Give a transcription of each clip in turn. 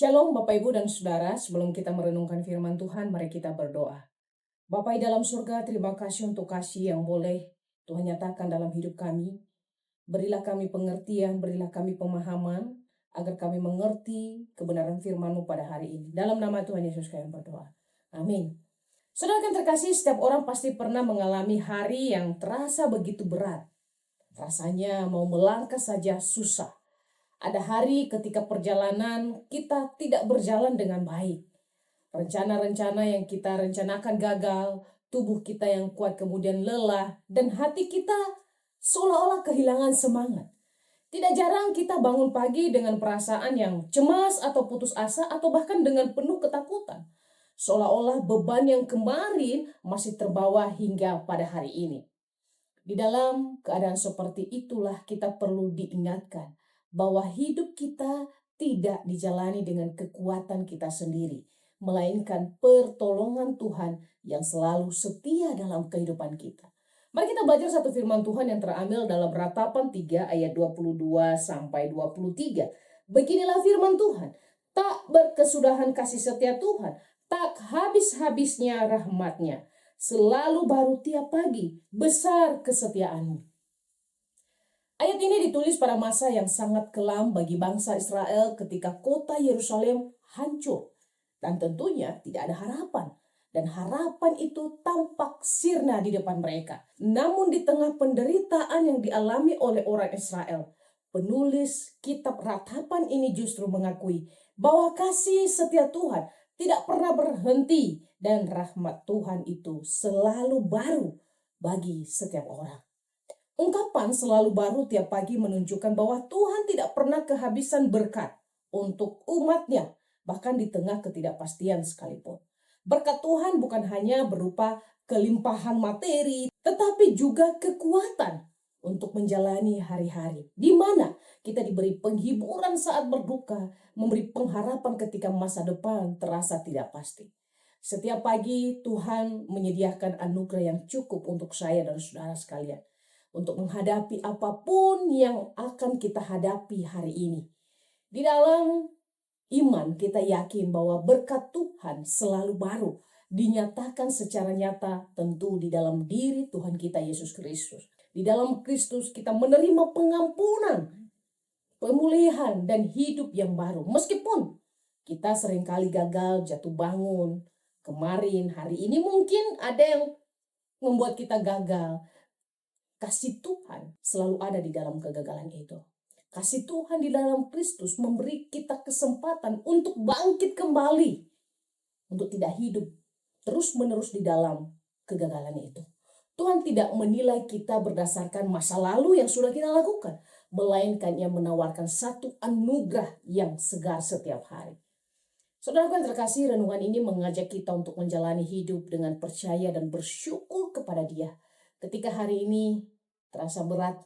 Shalom Bapak Ibu dan Saudara, sebelum kita merenungkan firman Tuhan, mari kita berdoa. Bapa di dalam surga, terima kasih untuk kasih yang boleh Tuhan nyatakan dalam hidup kami. Berilah kami pengertian, berilah kami pemahaman, agar kami mengerti kebenaran firman-Mu pada hari ini. Dalam nama Tuhan Yesus kami berdoa. Amin. Saudara yang terkasih, setiap orang pasti pernah mengalami hari yang terasa begitu berat. Rasanya mau melangkah saja susah. Ada hari ketika perjalanan kita tidak berjalan dengan baik. Rencana-rencana yang kita rencanakan gagal, tubuh kita yang kuat kemudian lelah, dan hati kita seolah-olah kehilangan semangat. Tidak jarang kita bangun pagi dengan perasaan yang cemas atau putus asa atau bahkan dengan penuh ketakutan. Seolah-olah beban yang kemarin masih terbawa hingga pada hari ini. Di dalam keadaan seperti itulah kita perlu diingatkan bahwa hidup kita tidak dijalani dengan kekuatan kita sendiri, melainkan pertolongan Tuhan yang selalu setia dalam kehidupan kita. Mari kita belajar satu firman Tuhan yang terambil dalam Ratapan 3 ayat 22 sampai 23. Beginilah firman Tuhan, tak berkesudahan kasih setia Tuhan, tak habis-habisnya rahmatnya. Selalu baru tiap pagi, besar kesetiaanmu. Ayat ini ditulis pada masa yang sangat kelam bagi bangsa Israel ketika kota Yerusalem hancur. Dan tentunya tidak ada harapan. Dan harapan itu tampak sirna di depan mereka. Namun di tengah penderitaan yang dialami oleh orang Israel, penulis kitab Ratapan ini justru mengakui bahwa kasih setia Tuhan tidak pernah berhenti dan rahmat Tuhan itu selalu baru bagi setiap orang. Ungkapan selalu baru tiap pagi menunjukkan bahwa Tuhan tidak pernah kehabisan berkat untuk umatnya, bahkan di tengah ketidakpastian sekalipun. Berkat Tuhan bukan hanya berupa kelimpahan materi, tetapi juga kekuatan untuk menjalani hari-hari, di mana kita diberi penghiburan saat berduka, memberi pengharapan ketika masa depan terasa tidak pasti. Setiap pagi Tuhan menyediakan anugerah yang cukup untuk saya dan saudara sekalian, untuk menghadapi apapun yang akan kita hadapi hari ini. Di dalam iman kita yakin bahwa berkat Tuhan selalu baru, dinyatakan secara nyata tentu di dalam diri Tuhan kita Yesus Kristus. Di dalam Kristus kita menerima pengampunan, pemulihan, dan hidup yang baru. Meskipun kita seringkali gagal jatuh bangun, kemarin, hari ini mungkin ada yang membuat kita gagal. Kasih Tuhan selalu ada di dalam kegagalan itu. Kasih Tuhan di dalam Kristus memberi kita kesempatan untuk bangkit kembali, untuk tidak hidup terus-menerus di dalam kegagalan itu. Tuhan tidak menilai kita berdasarkan masa lalu yang sudah kita lakukan, melainkan Ia menawarkan satu anugerah yang segar setiap hari. Saudara yang terkasih, renungan ini mengajak kita untuk menjalani hidup dengan percaya dan bersyukur kepada Dia. Ketika hari ini terasa berat,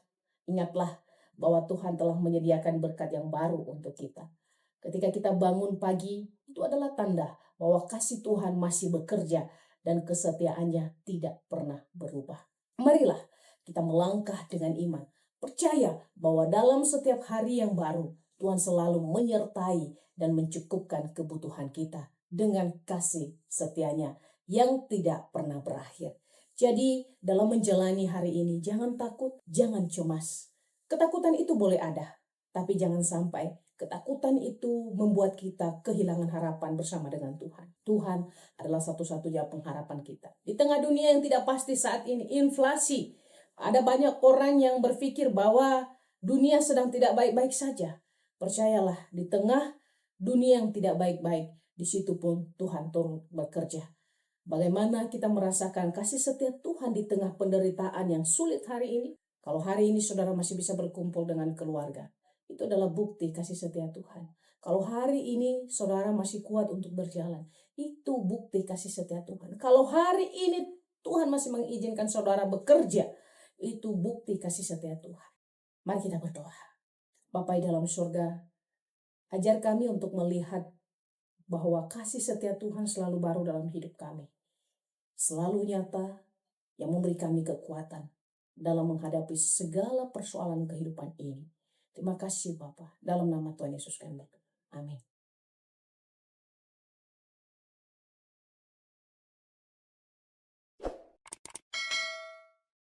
ingatlah bahwa Tuhan telah menyediakan berkat yang baru untuk kita. Ketika kita bangun pagi, itu adalah tanda bahwa kasih Tuhan masih bekerja dan kesetiaannya tidak pernah berubah. Marilah kita melangkah dengan iman, percaya bahwa dalam setiap hari yang baru, Tuhan selalu menyertai dan mencukupkan kebutuhan kita dengan kasih setianya yang tidak pernah berakhir. Jadi dalam menjalani hari ini, jangan takut, jangan cemas. Ketakutan itu boleh ada, tapi jangan sampai ketakutan itu membuat kita kehilangan harapan bersama dengan Tuhan. Tuhan adalah satu-satunya pengharapan kita. Di tengah dunia yang tidak pasti saat ini, inflasi, ada banyak orang yang berpikir bahwa dunia sedang tidak baik-baik saja. Percayalah, di tengah dunia yang tidak baik-baik, di situ pun Tuhan turut bekerja. Bagaimana kita merasakan kasih setia Tuhan di tengah penderitaan yang sulit hari ini? Kalau hari ini saudara masih bisa berkumpul dengan keluarga, itu adalah bukti kasih setia Tuhan. Kalau hari ini saudara masih kuat untuk berjalan, itu bukti kasih setia Tuhan. Kalau hari ini Tuhan masih mengizinkan saudara bekerja, itu bukti kasih setia Tuhan. Mari kita berdoa. Bapa di dalam surga, ajar kami untuk melihat bahwa kasih setia Tuhan selalu baru dalam hidup kami. Selalu nyata, yang memberi kami kekuatan dalam menghadapi segala persoalan kehidupan ini. Terima kasih Bapa, dalam nama Tuhan Yesus kami berdoa. Amin.